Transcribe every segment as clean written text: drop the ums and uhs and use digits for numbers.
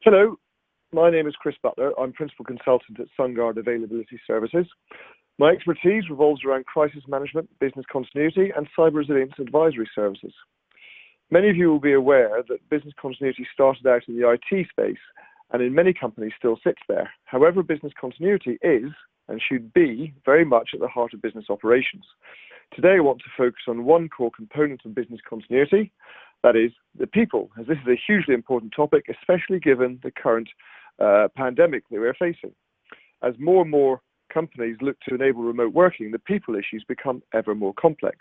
Hello, my name is Chris Butler. I'm Principal Consultant at Sungard Availability Services. My expertise revolves around crisis management, business continuity, and cyber resilience advisory services. Many of you will be aware that business continuity started out in the IT space and in many companies still sits there. However, business continuity is and should be very much at the heart of business operations. Today I want to focus on one core component of business continuity, that is the people, as this is a hugely important topic, especially given the current pandemic that we're facing. As more and more companies look to enable remote working, the people issues become ever more complex.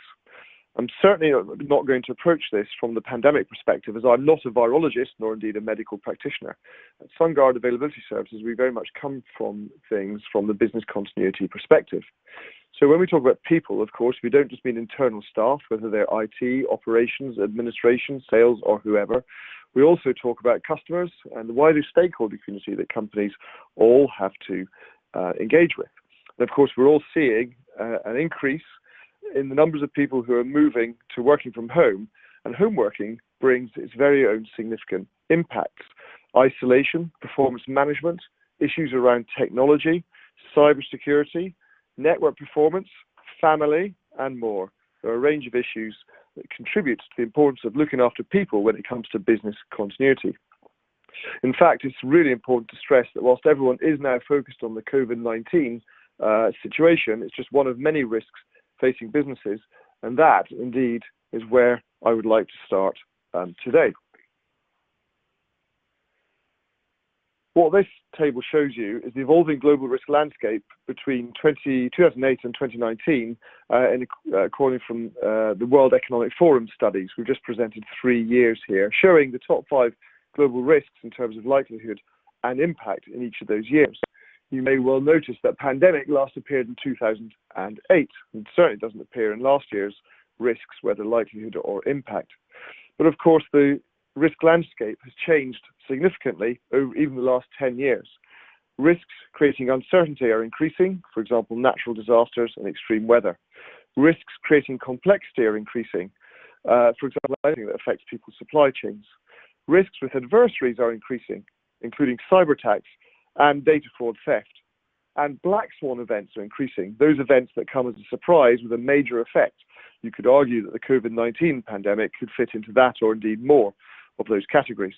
I'm certainly not going to approach this from the pandemic perspective, as I'm not a virologist nor indeed a medical practitioner. At Sungard Availability Services, we very much come from things from the business continuity perspective. So when we talk about people, of course, we don't just mean internal staff, whether they're IT, operations, administration, sales, or whoever. We also talk about customers and the wider stakeholder community that companies all have to engage with. And of course, we're all seeing an increase in the numbers of people who are moving to working from home, and home working brings its very own significant impacts. Isolation, performance management, issues around technology, cybersecurity, network performance, family, and more. There are a range of issues that contribute to the importance of looking after people when it comes to business continuity. In fact, it's really important to stress that whilst everyone is now focused on the COVID-19 situation, it's just one of many risks facing businesses, and that indeed is where I would like to start today. What this table shows you is the evolving global risk landscape between 2008 and 2019, according from the World Economic Forum studies. We've just presented 3 years here, showing the top 5 global risks in terms of likelihood and impact in each of those years. You may well notice that pandemic last appeared in 2008, and certainly doesn't appear in last year's risks, whether likelihood or impact. But of course, the risk landscape has changed significantly over even the last 10 years. Risks creating uncertainty are increasing, for example, natural disasters and extreme weather. Risks creating complexity are increasing, for example, anything that affects people's supply chains. Risks with adversaries are increasing, including cyber attacks and data fraud theft. And black swan events are increasing, those events that come as a surprise with a major effect. You could argue that the COVID-19 pandemic could fit into that or indeed more of those categories.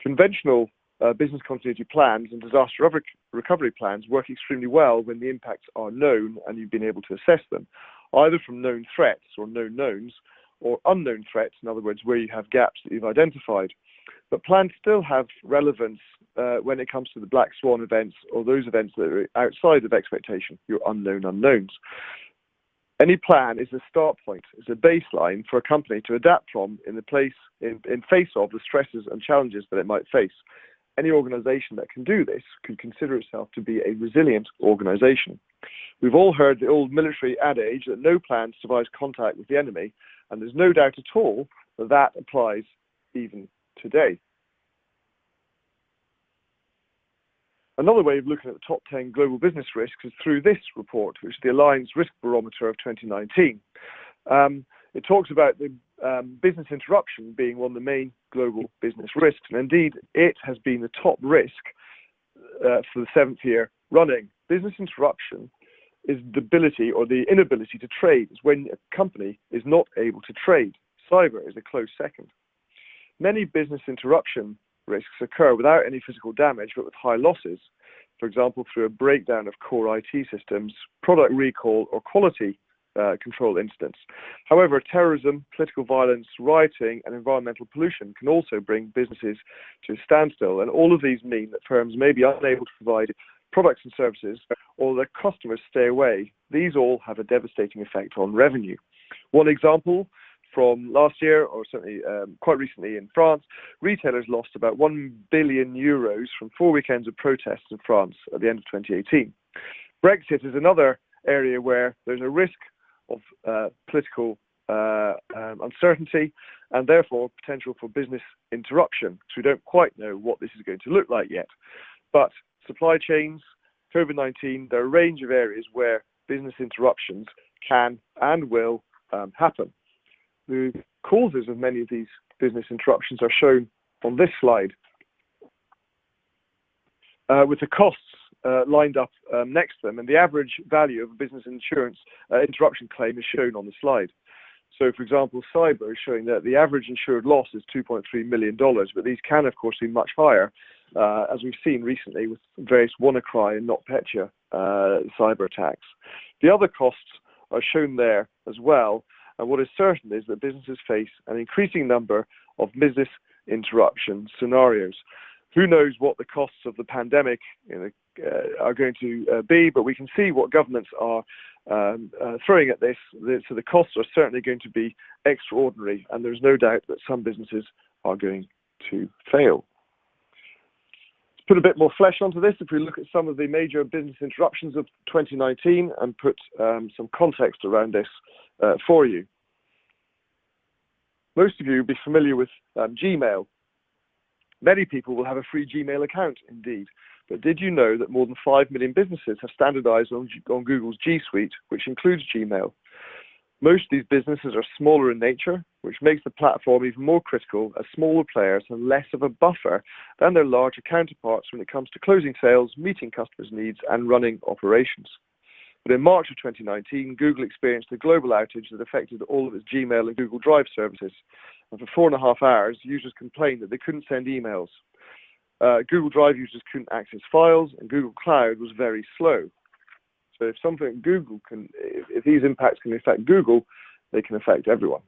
Conventional business continuity plans and disaster recovery plans work extremely well when the impacts are known and you've been able to assess them, either from known threats or known knowns, or unknown threats, in other words, where you have gaps that you've identified. But plans still have relevance when it comes to the black swan events or those events that are outside of expectation, your unknown unknowns. Any plan is a start point, is a baseline for a company to adapt from in face of the stresses and challenges that it might face. Any organization that can do this can consider itself to be a resilient organization. We've all heard the old military adage that no plan survives contact with the enemy, and there's no doubt at all that that applies even today. Another way of looking at the top 10 global business risks is through this report, which is the Alliance Risk Barometer of 2019. It talks about the business interruption being one of the main global business risks, and indeed it has been the top risk for the 7th year running. Business interruption is the ability or the inability to trade. It's when a company is not able to trade. Cyber is a close second. Many business interruption risks occur without any physical damage, but with high losses, for example, through a breakdown of core IT systems, product recall, or quality control incidents. However, terrorism, political violence, rioting, and environmental pollution can also bring businesses to a standstill, and all of these mean that firms may be unable to provide products and services, or their customers stay away. These all have a devastating effect on revenue. One example from last year, or certainly quite recently in France, retailers lost about €1 billion from 4 weekends of protests in France at the end of 2018. Brexit is another area where there's a risk of political uncertainty and therefore potential for business interruption. So we don't quite know what this is going to look like yet. But supply chains, COVID-19, there are a range of areas where business interruptions can and will happen. The causes of many of these business interruptions are shown on this slide. with the costs lined up next to them, and the average value of a business insurance interruption claim is shown on the slide. So, for example, cyber is showing that the average insured loss is $2.3 million, but these can, of course, be much higher, as we've seen recently with various WannaCry and NotPetya cyber attacks. The other costs are shown there as well, and what is certain is that businesses face an increasing number of business interruption scenarios. Who knows what the costs of the pandemic are going to be, but we can see what governments are throwing at this. So the costs are certainly going to be extraordinary, and there's no doubt that some businesses are going to fail. To put a bit more flesh onto this, if we look at some of the major business interruptions of 2019 and put some context around this for you. Most of you will be familiar with Gmail. Many people will have a free Gmail account, indeed. But did you know that more than 5 million businesses have standardized on Google's G Suite, which includes Gmail? Most of these businesses are smaller in nature, which makes the platform even more critical as smaller players have less of a buffer than their larger counterparts when it comes to closing sales, meeting customers' needs, and running operations. But in March of 2019, Google experienced a global outage that affected all of its Gmail and Google Drive services. And for 4.5 hours, users complained that they couldn't send emails. Google Drive users couldn't access files, and Google Cloud was very slow. So if these impacts can affect Google, they can affect everyone.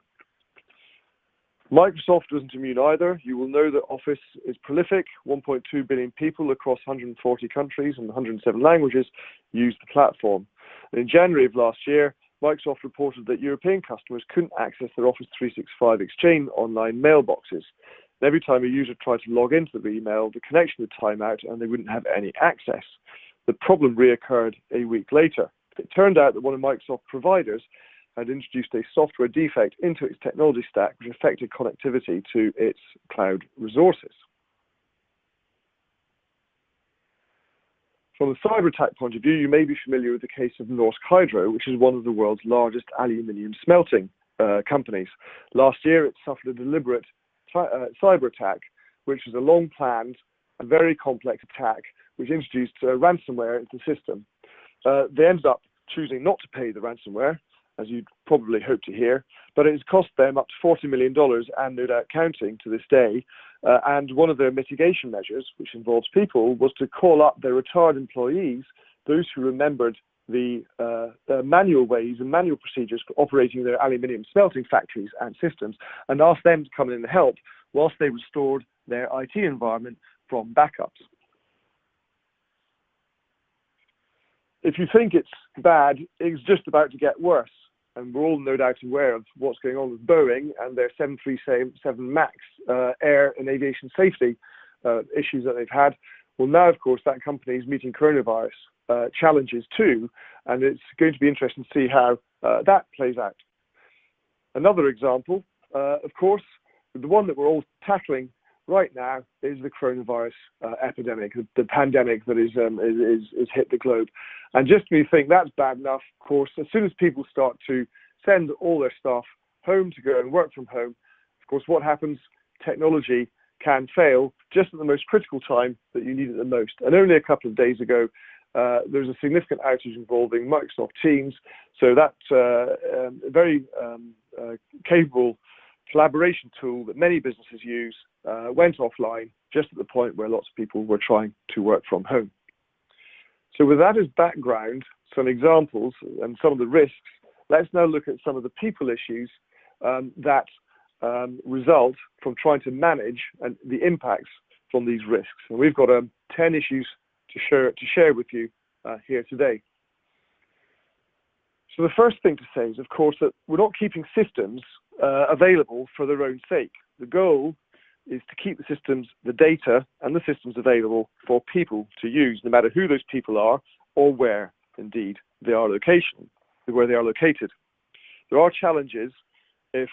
Microsoft wasn't immune either. You will know that Office is prolific. 1.2 billion people across 140 countries and 107 languages use the platform. And in January of last year, Microsoft reported that European customers couldn't access their Office 365 Exchange online mailboxes. And every time a user tried to log into the email, the connection would time out and they wouldn't have any access. The problem reoccurred a week later. It turned out that one of Microsoft's providers had introduced a software defect into its technology stack which affected connectivity to its cloud resources. From a cyber attack point of view, you may be familiar with the case of Norsk Hydro, which is one of the world's largest aluminium smelting companies. Last year, it suffered a deliberate cyber attack, which was a long-planned and very complex attack which introduced ransomware into the system. They ended up choosing not to pay the ransomware, as you'd probably hope to hear, but it has cost them up to $40 million and no doubt counting to this day. And one of their mitigation measures, which involves people, was to call up their retired employees, those who remembered the manual ways and manual procedures for operating their aluminium smelting factories and systems, and ask them to come in and help whilst they restored their IT environment from backups. If you think it's bad, it's just about to get worse. And we're all no doubt aware of what's going on with Boeing and their 737 MAX air and aviation safety issues that they've had. Well, now, of course, that company is meeting coronavirus challenges too, and it's going to be interesting to see how that plays out. Another example, of course, the one that we're all tackling right now is the coronavirus epidemic, the pandemic that is hit the globe. And just when you think that's bad enough, of course, as soon as people start to send all their staff home to go and work from home, of course, what happens? Technology can fail just at the most critical time that you need it the most. And only a couple of days ago, there was a significant outage involving Microsoft Teams. So that very capable collaboration tool that many businesses use went offline just at the point where lots of people were trying to work from home. So with that as background, some examples and some of the risks, let's now look at some of the people issues that result from trying to manage and the impacts from these risks. And we've got 10 issues to share with you here today. So the first thing to say is, of course, that we're not keeping systems available for their own sake. The goal is to keep the systems, the data and the systems available for people to use, no matter who those people are or where, indeed, they are where they are located. There are challenges if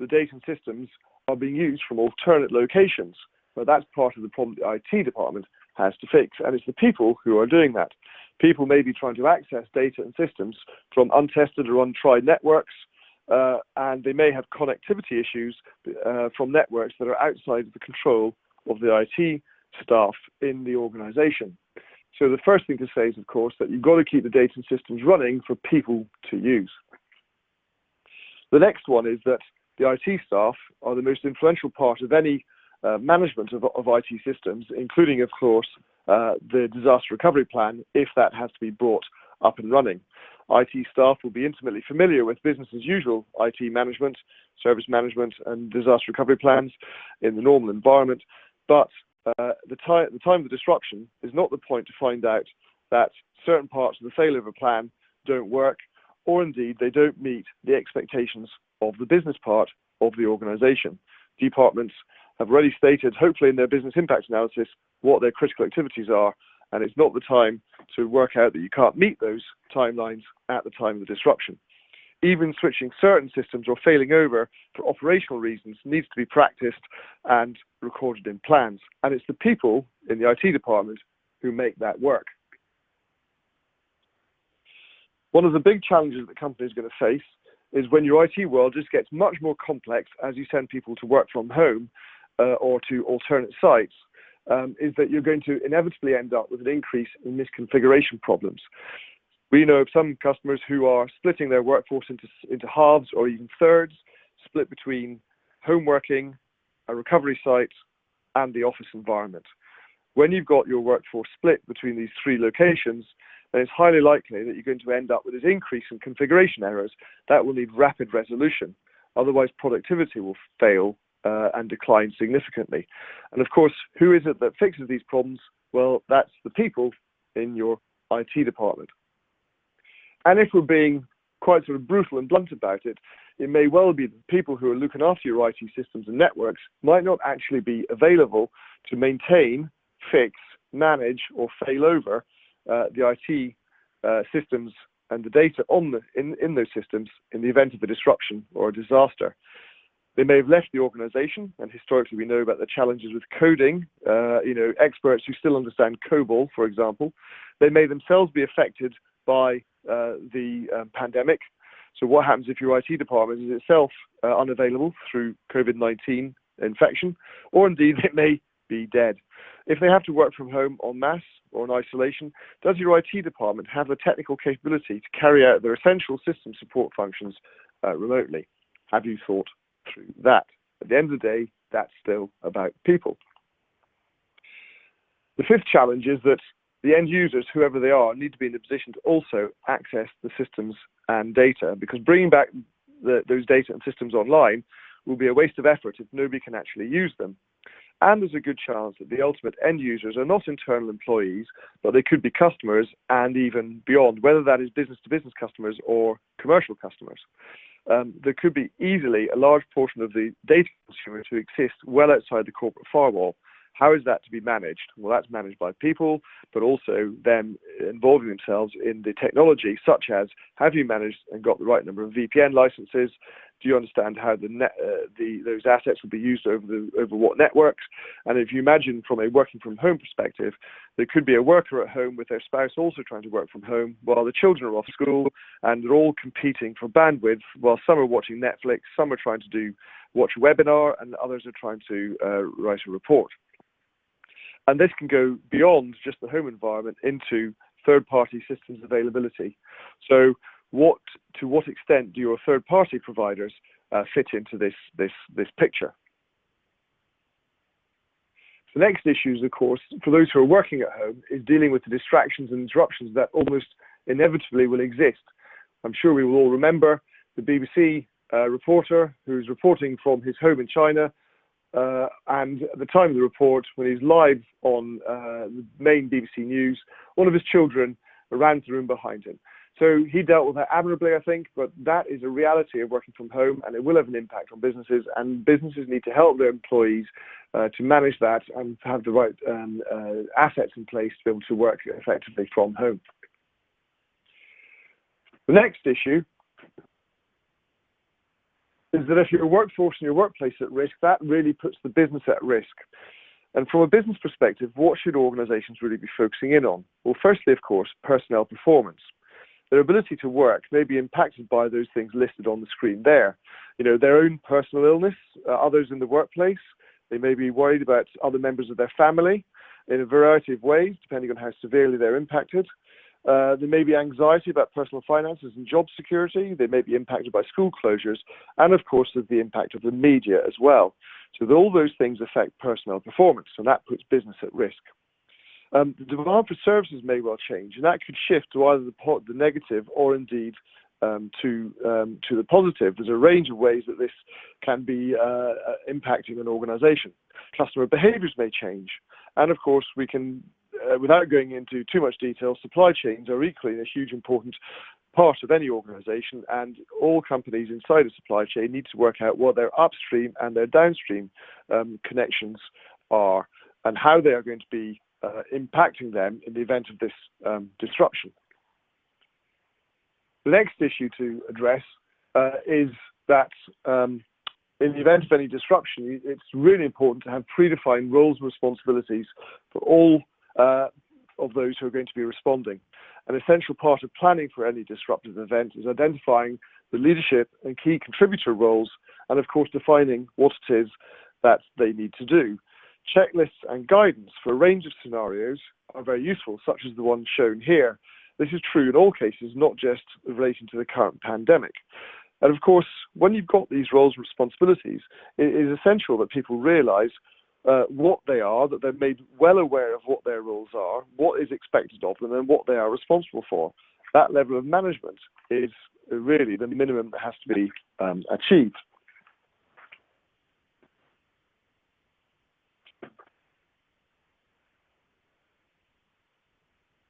the data and systems are being used from alternate locations, but that's part of the problem the IT department has to fix, and it's the people who are doing that. People may be trying to access data and systems from untested or untried networks, and they may have connectivity issues from networks that are outside of the control of the IT staff in the organization. So the first thing to say is, of course, that you've got to keep the data and systems running for people to use. The next one is that the IT staff are the most influential part of any management of IT systems, including, of course, the disaster recovery plan, if that has to be brought up and running. IT staff will be intimately familiar with business as usual IT management, service management, and disaster recovery plans in the normal environment, but the time of the disruption is not the point to find out that certain parts of the failover plan don't work, or indeed they don't meet the expectations of the business part of the organization. Departments have already stated, hopefully in their business impact analysis, what their critical activities are, and it's not the time to work out that you can't meet those timelines at the time of the disruption. Even switching certain systems or failing over for operational reasons needs to be practiced and recorded in plans. And it's the people in the IT department who make that work. One of the big challenges that companies are going to face is when your IT world just gets much more complex as you send people to work from home or to alternate sites, is that you're going to inevitably end up with an increase in misconfiguration problems. We know of some customers who are splitting their workforce into halves or even thirds, split between home working, a recovery site, and the office environment. When you've got your workforce split between these three locations, then it's highly likely that you're going to end up with this increase in configuration errors that will need rapid resolution. Otherwise, productivity will fail and decline significantly. And of course, who is it that fixes these problems? Well, that's the people in your IT department. And if we're being quite sort of brutal and blunt about it, it may well be that the people who are looking after your IT systems and networks might not actually be available to maintain, fix, manage, or fail over the IT systems and the data in those systems in the event of a disruption or a disaster. They may have left the organization, and historically we know about the challenges with coding, experts who still understand COBOL, for example. They may themselves be affected by the pandemic. So what happens if your IT department is itself unavailable through COVID-19 infection, or indeed it may be dead? If they have to work from home en masse or in isolation, does your IT department have the technical capability to carry out their essential system support functions remotely? Have you thought through that? At the end of the day, that's still about people. The fifth challenge is that the end users, whoever they are, need to be in a position to also access the systems and data, because bringing back those data and systems online will be a waste of effort if nobody can actually use them. And there's a good chance that the ultimate end users are not internal employees, but they could be customers and even beyond, whether that is business-to-business customers or commercial customers. There could be easily a large portion of the data consumer to exist well outside the corporate firewall. How is that to be managed? Well, that's managed by people, but also them involving themselves in the technology, such as, have you managed and got the right number of VPN licenses? Do you understand how those assets will be used over what networks? And if you imagine from a working from home perspective, there could be a worker at home with their spouse also trying to work from home while the children are off school, and they're all competing for bandwidth while some are watching Netflix, some are trying to watch a webinar, and others are trying to write a report. And this can go beyond just the home environment into third-party systems availability. So to what extent do your third-party providers fit into this picture? The next issue, of course, for those who are working at home, is dealing with the distractions and interruptions that almost inevitably will exist. I'm sure we will all remember the BBC reporter who's reporting from his home in China, and at the time of the report, when he's live on the main BBC News, one of his children ran to the room behind him. So he dealt with that admirably, I think, but that is a reality of working from home, and it will have an impact on businesses, and businesses need to help their employees to manage that and to have the right assets in place to be able to work effectively from home. The next issue is that if your workforce and your workplace at risk, that really puts the business at risk. And from a business perspective, what should organizations really be focusing in on? Well, firstly, of course, personnel performance. Their ability to work may be impacted by those things listed on the screen there. You know, their own personal illness, others in the workplace. They may be worried about other members of their family. in a variety of ways, depending on how severely they're impacted. There may be anxiety about personal finances and job security. They may be impacted by school closures. And of course, there's the impact of the media as well. So that all those things affect personnel performance, and that puts business at risk. The demand for services may well change, and that could shift to either the negative or indeed to the positive. There's a range of ways that this can be impacting an organization. Customer behaviors may change. And of course, we can, without going into too much detail, supply chains are equally a huge important part of any organization, and all companies inside a supply chain need to work out what their upstream and their downstream connections are and how they are going to be impacting them in the event of this disruption. The next issue to address is that in the event of any disruption, it's really important to have predefined roles and responsibilities for all of those who are going to be responding. An essential part of planning for any disruptive event is identifying the leadership and key contributor roles, and of course defining what it is that they need to do. Checklists and guidance for a range of scenarios are very useful, such as the one shown here. This is true in all cases, not just relating to the current pandemic. And of course, when you've got these roles and responsibilities, it is essential that people realize what they are, that they're made well aware of what their roles are, what is expected of them, and what they are responsible for. That level of management is really the minimum that has to be achieved.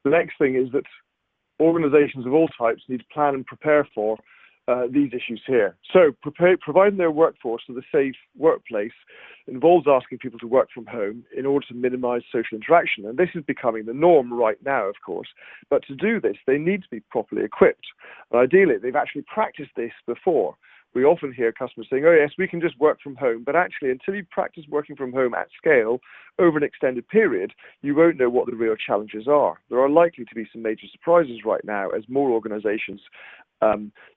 The next thing is that organizations of all types need to plan and prepare for these issues here. So providing their workforce with a safe workplace involves asking people to work from home in order to minimize social interaction. And this is becoming the norm right now, of course. But to do this, they need to be properly equipped. And ideally, they've actually practiced this before. We often hear customers saying, oh yes, we can just work from home. But actually, until you practice working from home at scale over an extended period, you won't know what the real challenges are. There are likely to be some major surprises right now as more organizations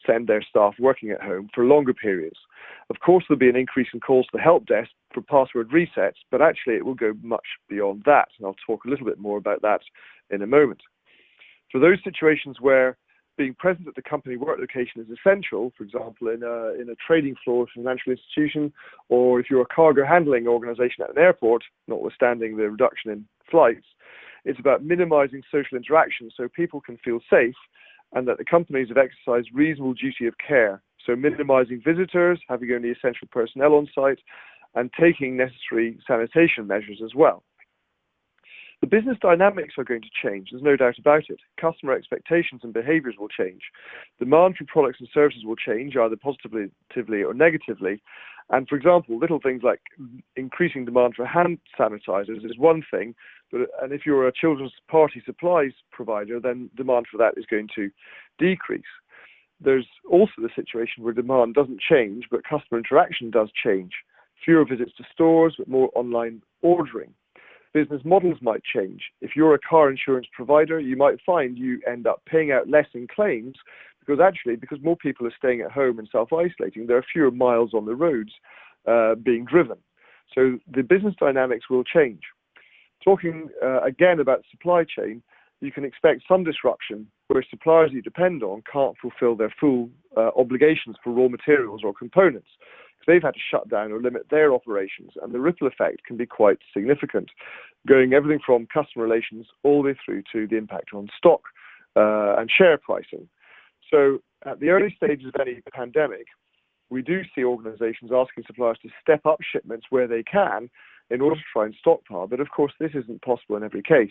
send their staff working at home for longer periods. Of course, there'll be an increase in calls to the help desk for password resets, but actually it will go much beyond that. And I'll talk a little bit more about that in a moment. For those situations where being present at the company work location is essential, for example, in a trading floor of a financial institution, or if you're a cargo handling organization at an airport, notwithstanding the reduction in flights, it's about minimizing social interaction so people can feel safe and that the companies have exercised reasonable duty of care. So minimizing visitors, having only essential personnel on site, and taking necessary sanitation measures as well. The business dynamics are going to change, there's no doubt about it. Customer expectations and behaviors will change. Demand for products and services will change, either positively or negatively. And for example, little things like increasing demand for hand sanitizers is one thing, and if you're a children's party supplies provider, then demand for that is going to decrease. There's also the situation where demand doesn't change, but customer interaction does change. Fewer visits to stores, but more online ordering. Business models might change. If you're a car insurance provider, you might find you end up paying out less in claims because more people are staying at home and self-isolating, there are fewer miles on the roads being driven. So the business dynamics will change. Talking again about supply chain, you can expect some disruption where suppliers you depend on can't fulfill their full obligations for raw materials or components. They've had to shut down or limit their operations, and the ripple effect can be quite significant, going everything from customer relations all the way through to the impact on stock and share pricing. So at the early stages of any pandemic, we do see organizations asking suppliers to step up shipments where they can in order to try and stockpile. But of course, this isn't possible in every case.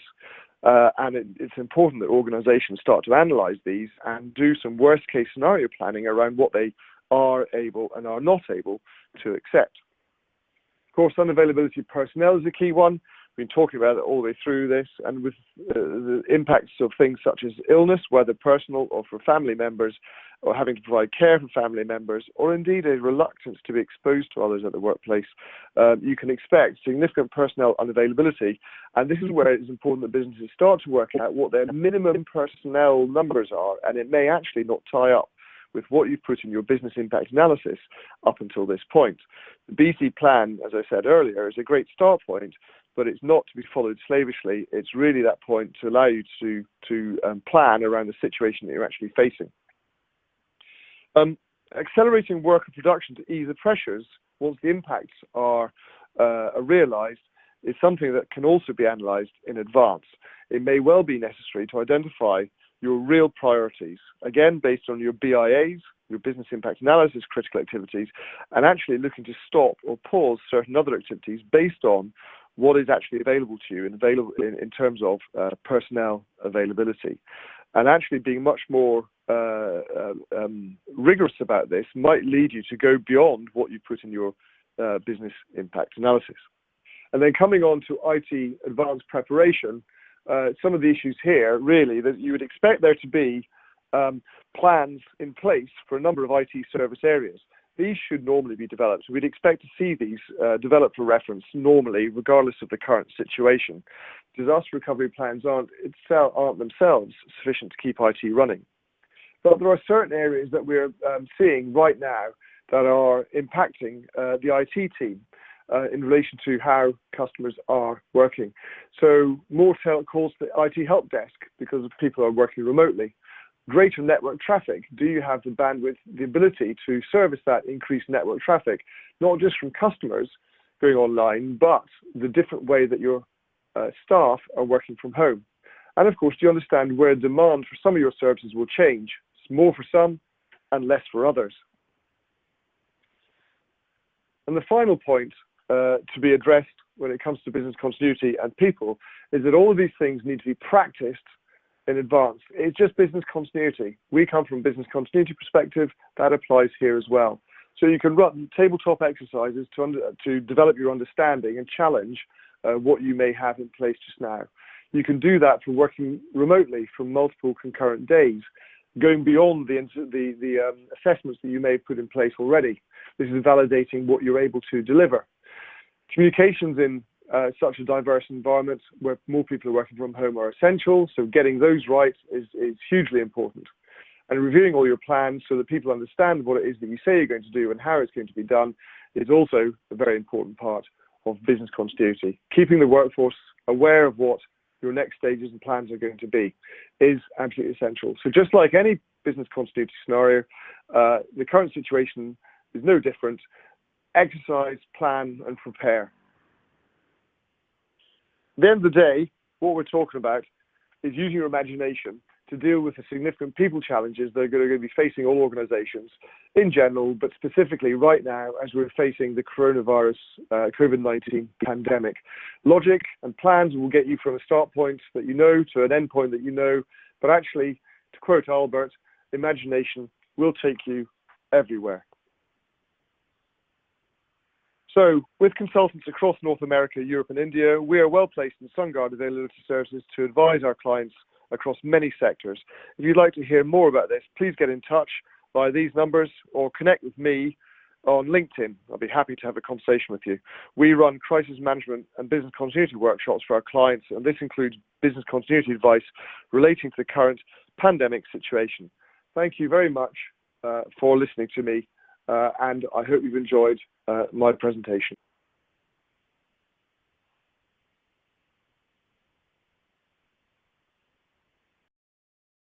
And it's important that organizations start to analyze these and do some worst case scenario planning around what they are able and are not able to accept. Of course, unavailability of personnel is a key one. We've been talking about it all the way through this, and with the impacts of things such as illness, whether personal or for family members, or having to provide care for family members, or indeed a reluctance to be exposed to others at the workplace, you can expect significant personnel unavailability. And this is where it is important that businesses start to work out what their minimum personnel numbers are, and it may actually not tie up with what you've put in your business impact analysis up until this point. The BC plan, as I said earlier, is a great start point, but it's not to be followed slavishly. It's really that point to allow you to plan around the situation that you're actually facing. Accelerating work and production to ease the pressures once the impacts are realized is something that can also be analyzed in advance. It may well be necessary to identify your real priorities, again, based on your BIAs, your business impact analysis, critical activities, and actually looking to stop or pause certain other activities based on what is actually available to you in terms of personnel availability. And actually being much more rigorous about this might lead you to go beyond what you put in your business impact analysis. And then coming on to IT advanced preparation, some of the issues here, really, that you would expect there to be plans in place for a number of IT service areas. These should normally be developed. We'd expect to see these developed for reference normally, regardless of the current situation. Disaster recovery plans aren't themselves sufficient to keep IT running. But there are certain areas that we're seeing right now that are impacting the IT team in relation to how customers are working. So more calls to the IT help desk because people are working remotely. Greater network traffic. Do you have the bandwidth, the ability to service that increased network traffic, not just from customers going online, but the different way that your staff are working from home? And of course, do you understand where demand for some of your services will change? It's more for some and less for others. And the final point to be addressed when it comes to business continuity and people is that all of these things need to be practiced in advance. It's just business continuity. We come from a business continuity perspective. That applies here as well. So you can run tabletop exercises to develop your understanding and challenge what you may have in place just now. You can do that for working remotely from multiple concurrent days, going beyond the assessments that you may have put in place already. This is validating what you're able to deliver. Communications in such a diverse environment where more people are working from home are essential, so getting those right is hugely important. And reviewing all your plans so that people understand what it is that you say you're going to do and how it's going to be done is also a very important part of business continuity. Keeping the workforce aware of what your next stages and plans are going to be is absolutely essential. So just like any business continuity scenario, the current situation is no different. Exercise, plan, and prepare. At the end of the day, what we're talking about is using your imagination to deal with the significant people challenges that are going to be facing all organizations in general, but specifically right now as we're facing the coronavirus, COVID-19 pandemic. Logic and plans will get you from a start point that you know to an end point that you know, but actually, to quote Albert, imagination will take you everywhere. So, with consultants across North America, Europe and India, we are well placed in Sungard Availability Services to advise our clients across many sectors. If you'd like to hear more about this, please get in touch via these numbers or connect with me on LinkedIn. I'll be happy to have a conversation with you. We run crisis management and business continuity workshops for our clients, and this includes business continuity advice relating to the current pandemic situation. Thank you very much for listening to me, and I hope you've enjoyed my presentation.